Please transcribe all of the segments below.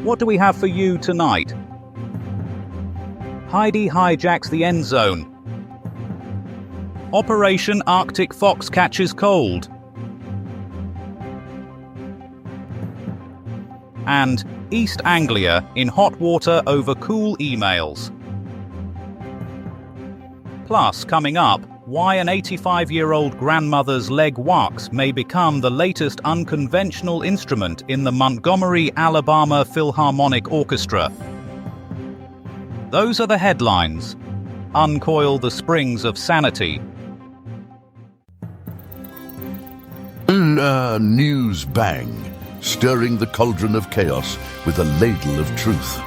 What do we have for you tonight? Heidi hijacks the end zone. Operation Arctic Fox catches cold. And East Anglia in hot water over cool emails. Plus, coming up, why an 85-year-old grandmother's leg wax may become the latest unconventional instrument in the Montgomery, Alabama Philharmonic Orchestra. Those are the headlines. Uncoil the springs of sanity. News bang, stirring the cauldron of chaos with a ladle of truth.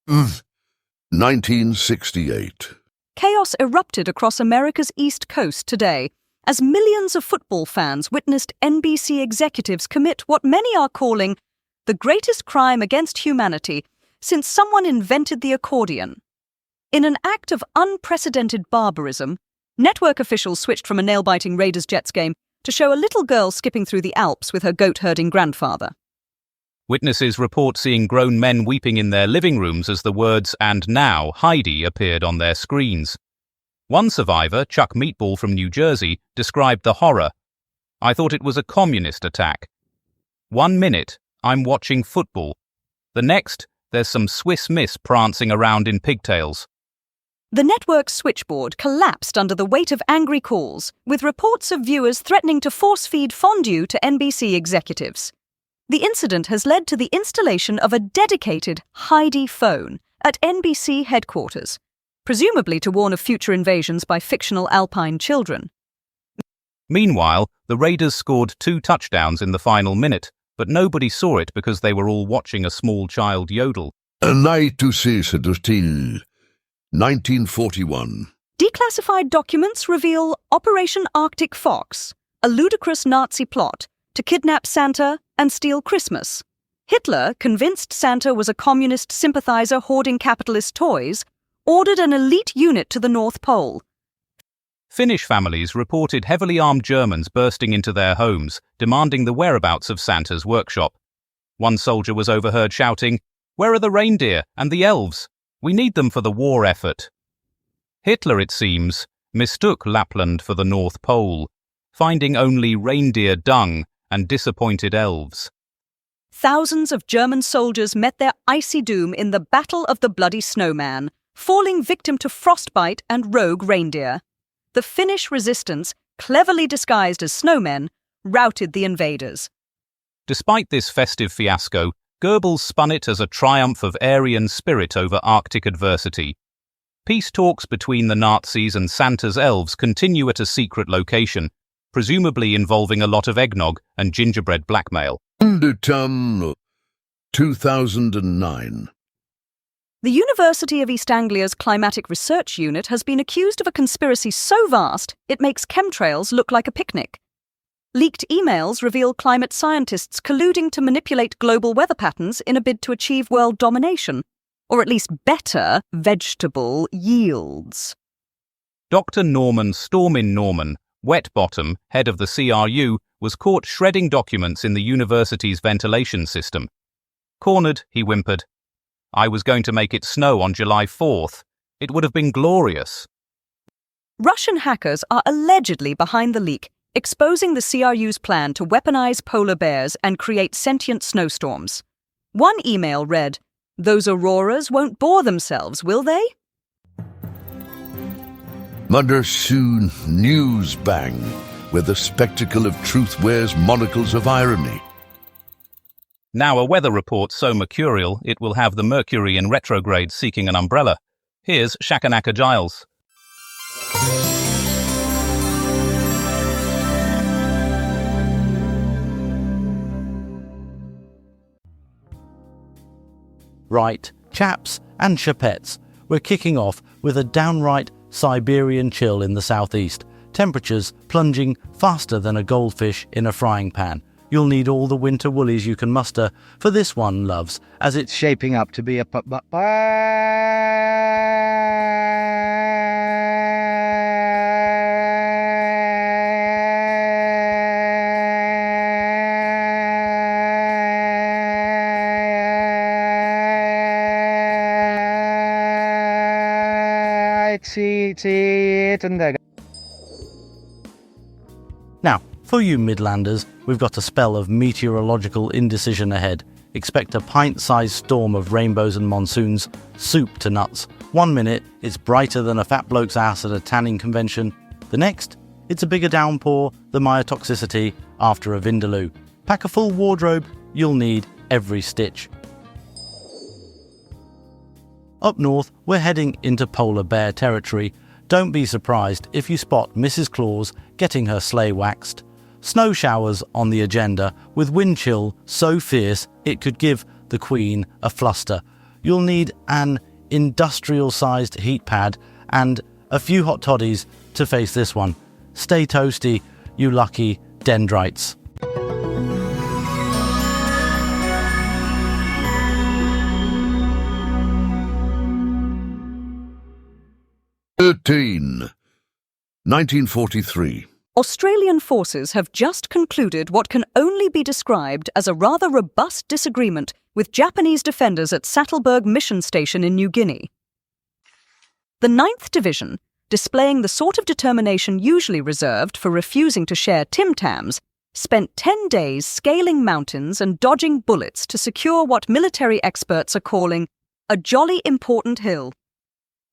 1968. Chaos erupted across America's East Coast today as millions of football fans witnessed NBC executives commit what many are calling the greatest crime against humanity since someone invented the accordion. In an act of unprecedented barbarism, network officials switched from a nail-biting Raiders-Jets game to show a little girl skipping through the Alps with her goat-herding grandfather. Witnesses report seeing grown men weeping in their living rooms as the words "and now Heidi" appeared on their screens. One survivor, Chuck Meatball from New Jersey, described the horror. "I thought it was a communist attack. 1 minute, I'm watching football. The next, there's some Swiss miss prancing around in pigtails." The network's switchboard collapsed under the weight of angry calls, with reports of viewers threatening to force-feed fondue to NBC executives. The incident has led to the installation of a dedicated Heidi phone at NBC headquarters, presumably to warn of future invasions by fictional alpine children. Meanwhile, the Raiders scored 2 touchdowns in the final minute, but nobody saw it because they were all watching a small child yodel. A night to see 1941. Declassified documents reveal Operation Arctic Fox, a ludicrous Nazi plot to kidnap Santa and steal Christmas. Hitler, convinced Santa was a communist sympathizer hoarding capitalist toys, ordered an elite unit to the North Pole. Finnish families reported heavily armed Germans bursting into their homes, demanding the whereabouts of Santa's workshop. One soldier was overheard shouting, "Where are the reindeer and the elves? We need them for the war effort." Hitler, it seems, mistook Lapland for the North Pole, finding only reindeer dung and disappointed elves. Thousands of German soldiers met their icy doom in the Battle of the Bloody Snowman, falling victim to frostbite and rogue reindeer. The Finnish resistance, cleverly disguised as snowmen, routed the invaders. Despite this festive fiasco, Goebbels spun it as a triumph of Aryan spirit over Arctic adversity. Peace talks between the Nazis and Santa's elves continue at a secret location, presumably involving a lot of eggnog and gingerbread blackmail. 2009. The University of East Anglia's Climatic Research Unit has been accused of a conspiracy so vast it makes chemtrails look like a picnic. Leaked emails reveal climate scientists colluding to manipulate global weather patterns in a bid to achieve world domination, or at least better vegetable yields. Dr. Norman Stormin Norman, Wetbottom, head of the CRU, was caught shredding documents in the university's ventilation system. Cornered, he whimpered. "I was going to make it snow on July 4th. It would have been glorious." Russian hackers are allegedly behind the leak, exposing the CRU's plan to weaponize polar bears and create sentient snowstorms. One email read, "Those auroras won't bore themselves, will they?" Mother soon news bang, where the spectacle of truth wears monocles of irony. Now a weather report so mercurial it will have the Mercury in retrograde seeking an umbrella. Here's Shakanaka Giles. Right, chaps and chapettes, we're kicking off with a downright Siberian chill in the southeast. Temperatures plunging faster than a goldfish in a frying pan. You'll need all the winter woolies you can muster for this one, loves, as it's shaping up to be a Now, for you Midlanders, we've got a spell of meteorological indecision ahead. Expect a pint-sized storm of rainbows and monsoons, soup to nuts. 1 minute, it's brighter than a fat bloke's ass at a tanning convention. The next, it's a bigger downpour than myotoxicity after a vindaloo. Pack a full wardrobe, you'll need every stitch. Up north, we're heading into polar bear territory. Don't be surprised if you spot Mrs. Claus getting her sleigh waxed. Snow showers on the agenda, with wind chill so fierce it could give the Queen a fluster. You'll need an industrial-sized heat pad and a few hot toddies to face this one. Stay toasty, you lucky dendrites. (13) 1943. Australian forces have just concluded what can only be described as a rather robust disagreement with Japanese defenders at Sattleberg Mission Station in New Guinea. The 9th Division, displaying the sort of determination usually reserved for refusing to share Tim Tams, spent 10 days scaling mountains and dodging bullets to secure what military experts are calling a jolly important hill.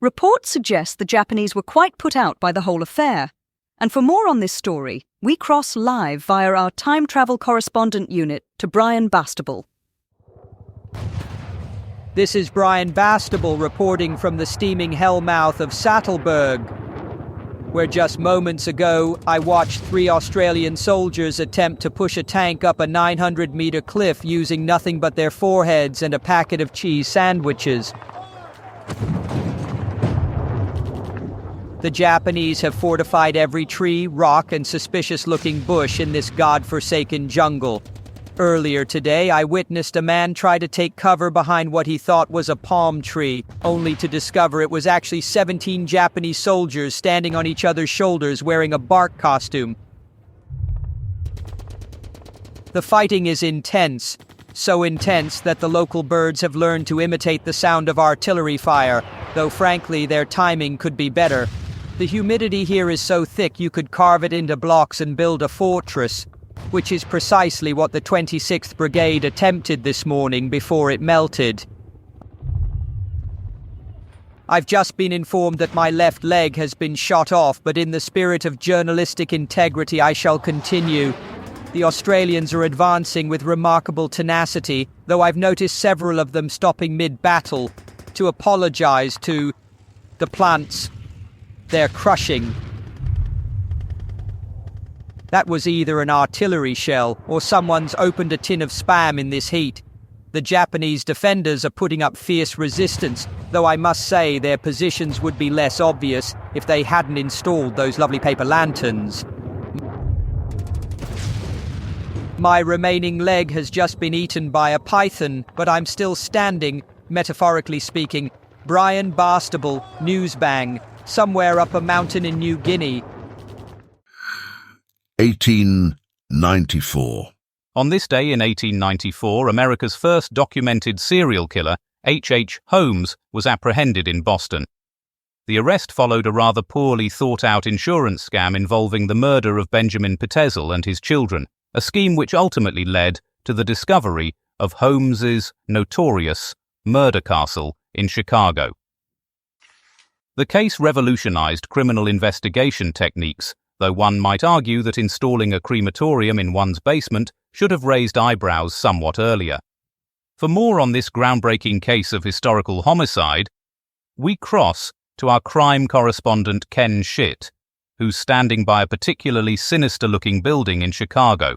Reports suggest the Japanese were quite put out by the whole affair. And for more on this story, we cross live via our time travel correspondent unit to Brian Bastable. This is Brian Bastable reporting from the steaming hellmouth of Sattleberg, where just moments ago I watched 3 Australian soldiers attempt to push a tank up a 900-metre cliff using nothing but their foreheads and a packet of cheese sandwiches. The Japanese have fortified every tree, rock, and suspicious-looking bush in this god-forsaken jungle. Earlier today, I witnessed a man try to take cover behind what he thought was a palm tree, only to discover it was actually 17 Japanese soldiers standing on each other's shoulders wearing a bark costume. The fighting is intense, so intense that the local birds have learned to imitate the sound of artillery fire, though frankly their timing could be better. The humidity here is so thick you could carve it into blocks and build a fortress, which is precisely what the 26th Brigade attempted this morning before it melted. I've just been informed that my left leg has been shot off, but in the spirit of journalistic integrity I shall continue. The Australians are advancing with remarkable tenacity, though I've noticed several of them stopping mid-battle to apologise to the plants they're crushing. That was either an artillery shell or someone's opened a tin of Spam in this heat. The Japanese defenders are putting up fierce resistance, though I must say their positions would be less obvious if they hadn't installed those lovely paper lanterns. My remaining leg has just been eaten by a python, but I'm still standing, metaphorically speaking. Brian Bastable, Newsbang, somewhere up a mountain in New Guinea. 1894. On this day in 1894, America's first documented serial killer, H.H. Holmes, was apprehended in Boston. The arrest followed a rather poorly thought-out insurance scam involving the murder of Benjamin Petezel and his children, a scheme which ultimately led to the discovery of Holmes's notorious murder castle in Chicago. The case revolutionized criminal investigation techniques, though one might argue that installing a crematorium in one's basement should have raised eyebrows somewhat earlier. For more on this groundbreaking case of historical homicide, we cross to our crime correspondent Ken Schitt, who's standing by a particularly sinister-looking building in Chicago.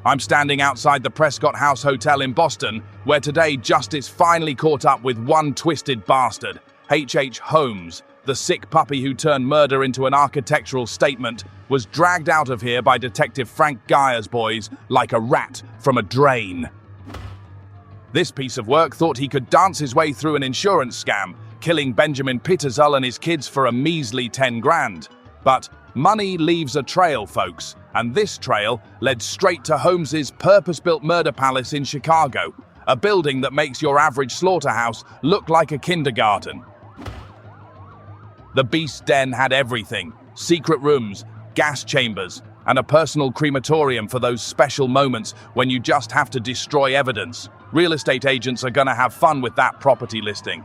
I'm standing outside the Prescott House Hotel in Boston, where today justice finally caught up with one twisted bastard, H.H. Holmes. The sick puppy who turned murder into an architectural statement was dragged out of here by Detective Frank Geyer's boys like a rat from a drain. This piece of work thought he could dance his way through an insurance scam, killing Benjamin Petezel and his kids for a measly 10 grand. But money leaves a trail, folks, and this trail led straight to Holmes's purpose-built murder palace in Chicago, a building that makes your average slaughterhouse look like a kindergarten. The beast's den had everything: secret rooms, gas chambers, and a personal crematorium for those special moments when you just have to destroy evidence. Real estate agents are gonna have fun with that property listing.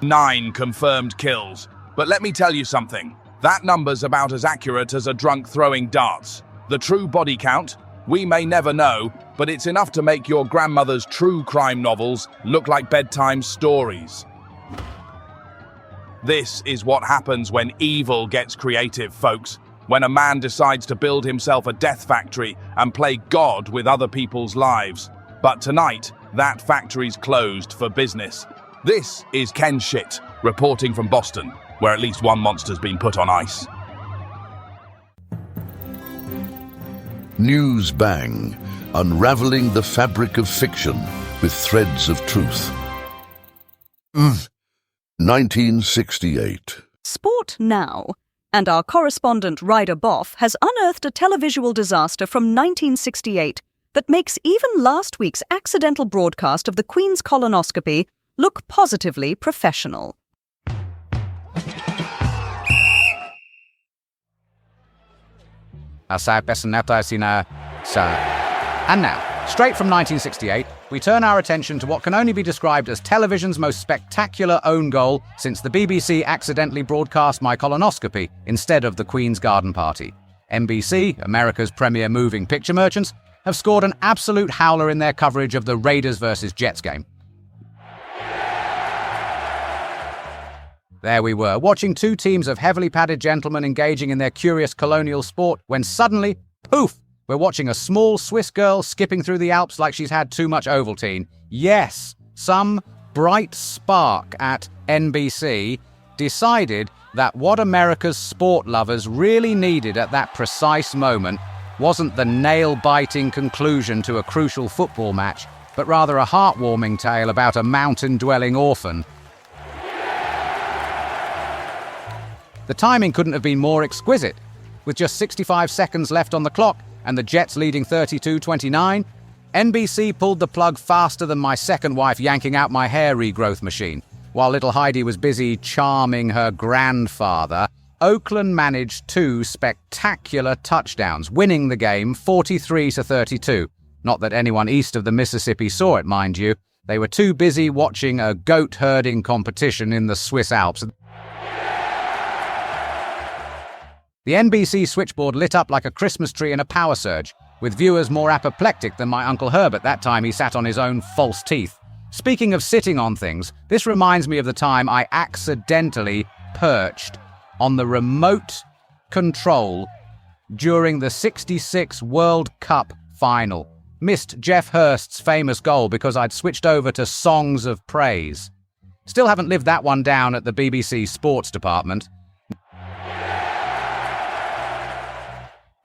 9 confirmed kills. But let me tell you something. That number's about as accurate as a drunk throwing darts. The true body count? We may never know, but it's enough to make your grandmother's true crime novels look like bedtime stories. This is what happens when evil gets creative, folks. When a man decides to build himself a death factory and play God with other people's lives. But tonight, that factory's closed for business. This is Ken Shit, reporting from Boston, where at least one monster's been put on ice. News Bang, unraveling the fabric of fiction with threads of truth. 1968. Sport now. And our correspondent Ryder Boff has unearthed a televisual disaster from 1968 that makes even last week's accidental broadcast of the Queen's colonoscopy look positively professional. And now, straight from 1968, we turn our attention to what can only be described as television's most spectacular own goal since the BBC accidentally broadcast my colonoscopy instead of the Queen's garden party. NBC, America's premier moving picture merchants, have scored an absolute howler in their coverage of the Raiders vs. Jets game. There we were, watching two teams of heavily padded gentlemen engaging in their curious colonial sport, when suddenly, poof, we're watching a small Swiss girl skipping through the Alps like she's had too much Ovaltine. Yes, some bright spark at NBC decided that what America's sport lovers really needed at that precise moment wasn't the nail-biting conclusion to a crucial football match, but rather a heartwarming tale about a mountain-dwelling orphan. The timing couldn't have been more exquisite. With just 65 seconds left on the clock, and the Jets leading 32-29, NBC pulled the plug faster than my second wife yanking out my hair regrowth machine. While little Heidi was busy charming her grandfather, Oakland managed 2 spectacular touchdowns, winning the game 43-32. Not that anyone east of the Mississippi saw it, mind you. They were too busy watching a goat herding competition in the Swiss Alps. The NBC switchboard lit up like a Christmas tree in a power surge, with viewers more apoplectic than my Uncle Herb at that time he sat on his own false teeth. Speaking of sitting on things, this reminds me of the time I accidentally perched on the remote control during the '66 World Cup final. Missed Jeff Hurst's famous goal because I'd switched over to Songs of Praise. Still haven't lived that one down at the BBC Sports Department.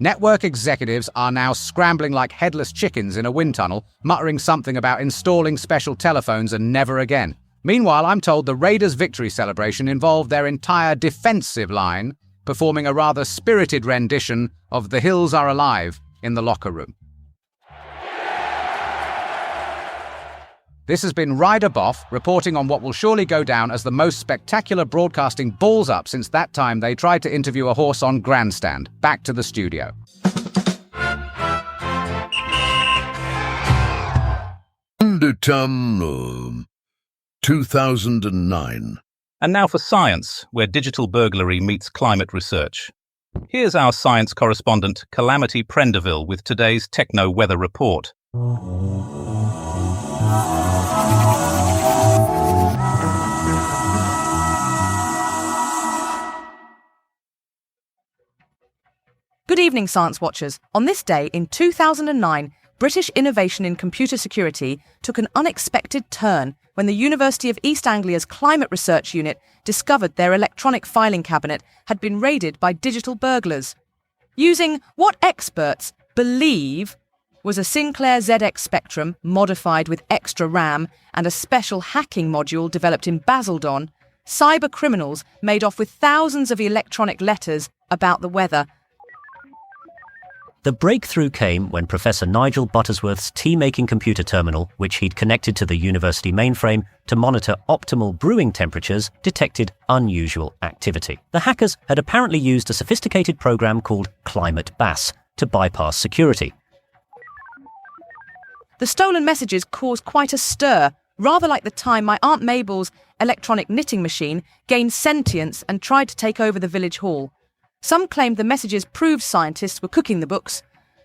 Network executives are now scrambling like headless chickens in a wind tunnel, muttering something about installing special telephones and never again. Meanwhile, I'm told the Raiders' victory celebration involved their entire defensive line performing a rather spirited rendition of The Hills Are Alive in the locker room. This has been Ryder Boff reporting on what will surely go down as the most spectacular broadcasting balls up since that time they tried to interview a horse on Grandstand. Back to the studio. Undertone, 2009. And now for science, where digital burglary meets climate research. Here's our science correspondent, Calamity Prenderville, with today's Techno Weather Report. Good evening, Science Watchers. On this day in 2009, British innovation in computer security took an unexpected turn when the University of East Anglia's Climate Research Unit discovered their electronic filing cabinet had been raided by digital burglars. Using what experts believe was a Sinclair ZX Spectrum modified with extra RAM and a special hacking module developed in Basildon, cyber criminals made off with thousands of electronic letters about the weather. The breakthrough came when Professor Nigel Buttersworth's tea-making computer terminal, which he'd connected to the university mainframe to monitor optimal brewing temperatures, detected unusual activity. The hackers had apparently used a sophisticated program called Climate Bass to bypass security. The stolen messages caused quite a stir, rather like the time my Aunt Mabel's electronic knitting machine gained sentience and tried to take over the village hall. Some claimed the messages proved scientists were cooking the books,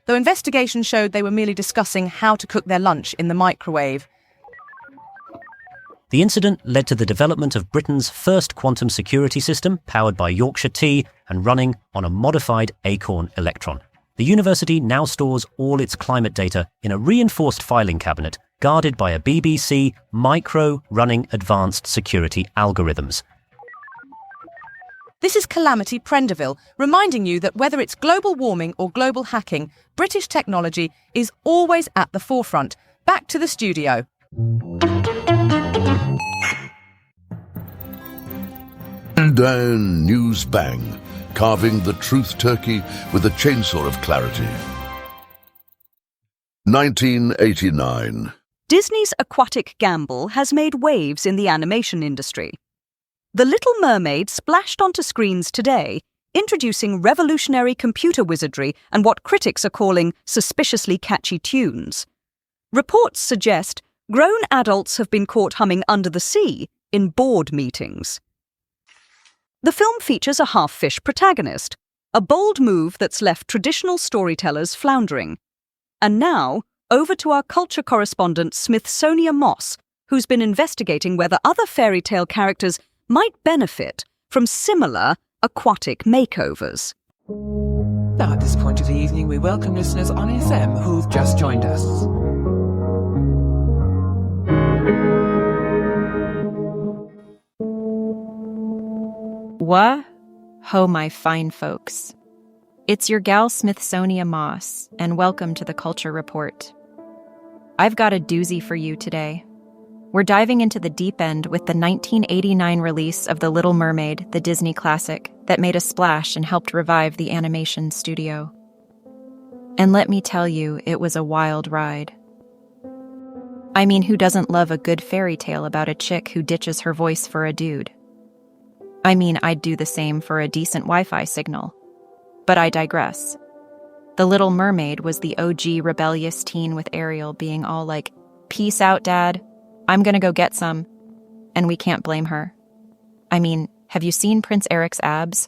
though investigation showed they were merely discussing how to cook their lunch in the microwave. The incident led to the development of Britain's first quantum security system, powered by Yorkshire tea and running on a modified Acorn electron. The university now stores all its climate data in a reinforced filing cabinet, guarded by a BBC micro-running advanced security algorithms. This is Calamity Prenderville, reminding you that whether it's global warming or global hacking, British technology is always at the forefront. Back to the studio. Down News Bang, carving the truth turkey with a chainsaw of clarity. 1989. Disney's aquatic gamble has made waves in the animation industry. The Little Mermaid splashed onto screens today, introducing revolutionary computer wizardry and what critics are calling suspiciously catchy tunes. Reports suggest grown adults have been caught humming Under the Sea in board meetings. The film features a half-fish protagonist, a bold move that's left traditional storytellers floundering. And now, over to our culture correspondent Smithsonia Moss, who's been investigating whether other fairy tale characters might benefit from similar aquatic makeovers. Now, at this point of the evening, we welcome listeners on FM who've just joined us. Wah-ho, my fine folks. It's your gal Smithsonia Moss, and welcome to the Culture Report. I've got a doozy for you today. We're diving into the deep end with the 1989 release of The Little Mermaid, the Disney classic that made a splash and helped revive the animation studio. And let me tell you, it was a wild ride. I mean, who doesn't love a good fairy tale about a chick who ditches her voice for a dude? I mean, I'd do the same for a decent Wi-Fi signal. But I digress. The Little Mermaid was the OG rebellious teen with Ariel being all like, "Peace out, Dad. I'm gonna go get some." And we can't blame her. I mean, have you seen Prince Eric's abs?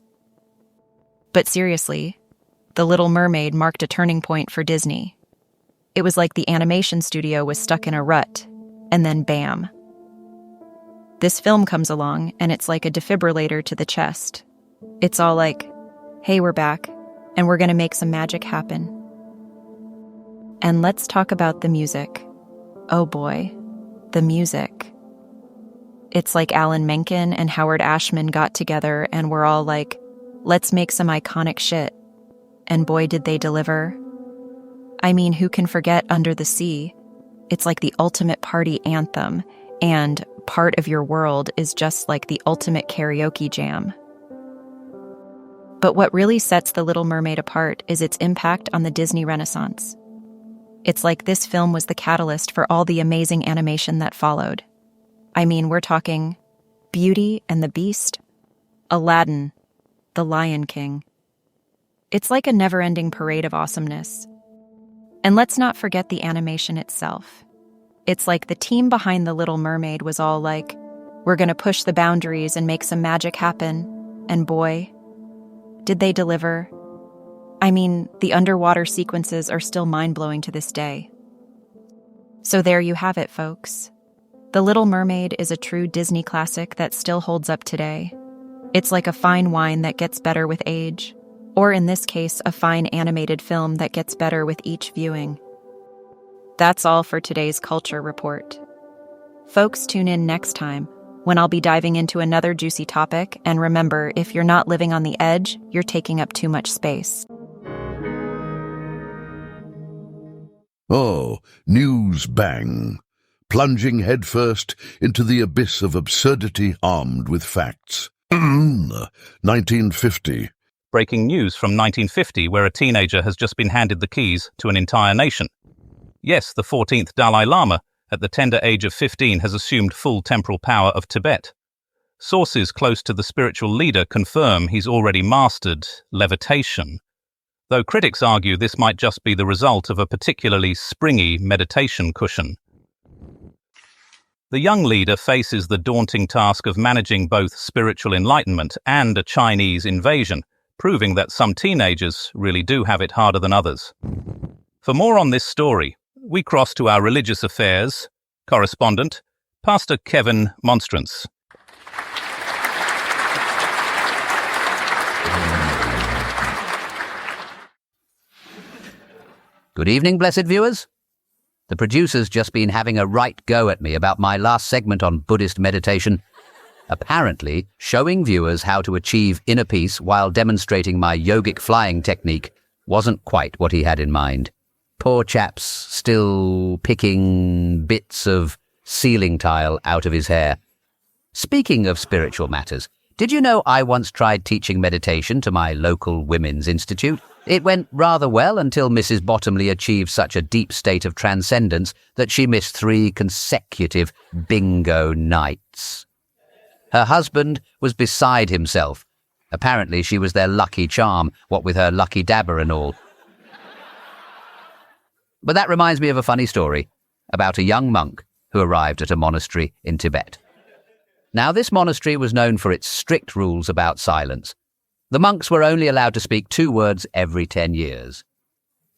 But seriously, The Little Mermaid marked a turning point for Disney. It was like the animation studio was stuck in a rut, and then bam. This film comes along, and it's like a defibrillator to the chest. It's all like, hey, we're back, and we're gonna make some magic happen. And let's talk about the music. Oh boy, the music. It's like Alan Menken and Howard Ashman got together and were all like, let's make some iconic shit. And boy, did they deliver. I mean, who can forget Under the Sea? It's like the ultimate party anthem, and Part of Your World is just like the ultimate karaoke jam. But what really sets The Little Mermaid apart is its impact on the Disney Renaissance. It's like this film was the catalyst for all the amazing animation that followed. I mean, we're talking Beauty and the Beast, Aladdin, The Lion King. It's like a never-ending parade of awesomeness. And let's not forget the animation itself. It's like the team behind The Little Mermaid was all like, we're gonna push the boundaries and make some magic happen. And boy, did they deliver. I mean, the underwater sequences are still mind-blowing to this day. So there you have it, folks. The Little Mermaid is a true Disney classic that still holds up today. It's like a fine wine that gets better with age, or in this case, a fine animated film that gets better with each viewing. That's all for today's Culture Report. Folks, tune in next time, when I'll be diving into another juicy topic, and remember, if you're not living on the edge, you're taking up too much space. Oh, News Bang, plunging headfirst into the abyss of absurdity armed with facts. 1950. Breaking news from 1950, where a teenager has just been handed the keys to an entire nation. Yes, the 14th Dalai Lama, at the tender age of 15, has assumed full temporal power of Tibet. Sources close to the spiritual leader confirm he's already mastered levitation, though critics argue this might just be the result of a particularly springy meditation cushion. The young leader faces the daunting task of managing both spiritual enlightenment and a Chinese invasion, proving that some teenagers really do have it harder than others. For more on this story, we cross to our religious affairs correspondent, Pastor Kevin Monstrance. Good evening, blessed viewers. The producer's just been having a right go at me about my last segment on Buddhist meditation, apparently showing viewers how to achieve inner peace while demonstrating my yogic flying technique wasn't quite what he had in mind. Poor chap's still picking bits of ceiling tile out of his hair. Speaking of spiritual matters, did you know I once tried teaching meditation to my local women's institute? It went rather well until Mrs. Bottomley achieved such a deep state of transcendence that she missed 3 consecutive bingo nights. Her husband was beside himself. Apparently she was their lucky charm, what with her lucky dabber and all. But that reminds me of a funny story about a young monk who arrived at a monastery in Tibet. Now, this monastery was known for its strict rules about silence. The monks were only allowed to speak 2 words every 10 years.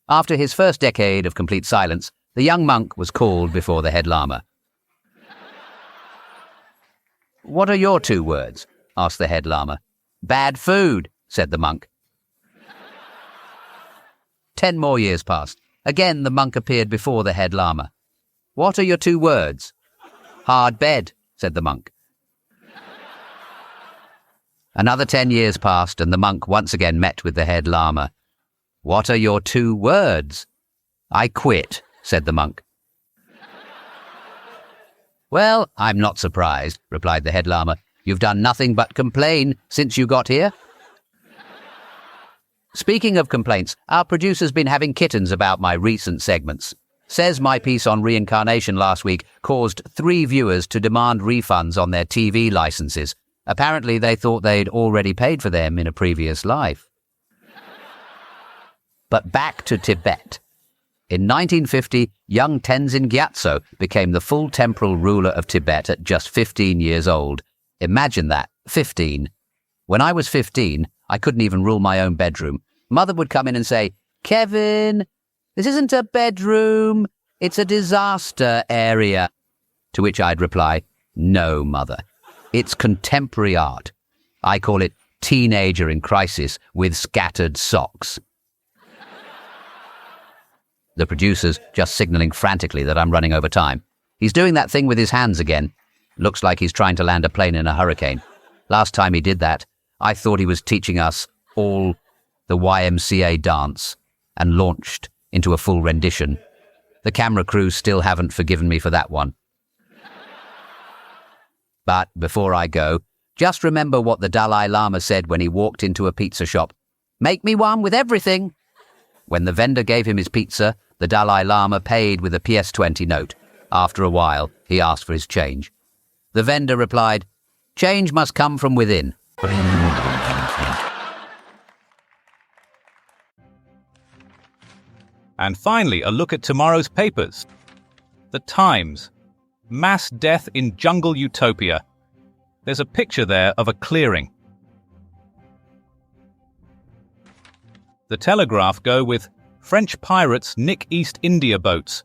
After his first decade of complete silence, the young monk was called before the head lama. "What are your 2 words?" asked the head lama. "Bad food," said the monk. 10 more years passed. Again, the monk appeared before the head lama. "What are your 2 words?" "Hard bed," said the monk. Another 10 years passed, and the monk once again met with the head lama. "What are your 2 words?" "I quit," said the monk. "Well, I'm not surprised," replied the head lama. "You've done nothing but complain since you got here." Speaking of complaints, our producer's been having kittens about my recent segments. Says my piece on reincarnation last week caused 3 viewers to demand refunds on their TV licenses. Apparently they thought they'd already paid for them in a previous life. But back to Tibet. In 1950, young Tenzin Gyatso became the full temporal ruler of Tibet at just 15 years old. Imagine that, 15. When I was 15, I couldn't even rule my own bedroom. Mother would come in and say, "Kevin, this isn't a bedroom, it's a disaster area." To which I'd reply, "No, Mother, it's contemporary art. I call it teenager in crisis with scattered socks." The producer's just signaling frantically that I'm running over time. He's doing that thing with his hands again. Looks like he's trying to land a plane in a hurricane. Last time he did that, I thought he was teaching us all the YMCA dance and launched into a full rendition. The camera crew still haven't forgiven me for that one. But before I go, just remember what the Dalai Lama said when he walked into a pizza shop. "Make me one with everything." When the vendor gave him his pizza, the Dalai Lama paid with a PS20 note. After a while, he asked for his change. The vendor replied, "Change must come from within." And finally, a look at tomorrow's papers. The Times. Mass death in jungle utopia. There's a picture there of a clearing. The Telegraph go with French pirates nick East India boats.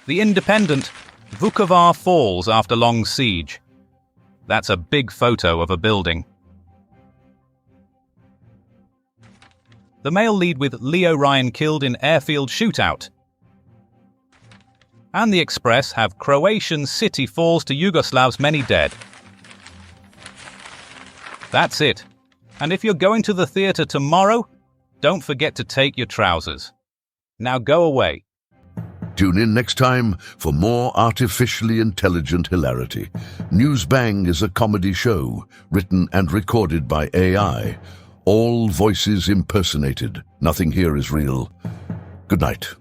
The Independent. Vukovar falls after long siege. That's a big photo of a building. The Mail lead with Leo Ryan killed in airfield shootout. And the Express have Croatian city falls to Yugoslavs many dead. That's it. And if you're going to the theatre tomorrow, don't forget to take your trousers. Now go away. Tune in next time for more artificially intelligent hilarity. News Bang is a comedy show, written and recorded by AI. All voices impersonated. Nothing here is real. Good night.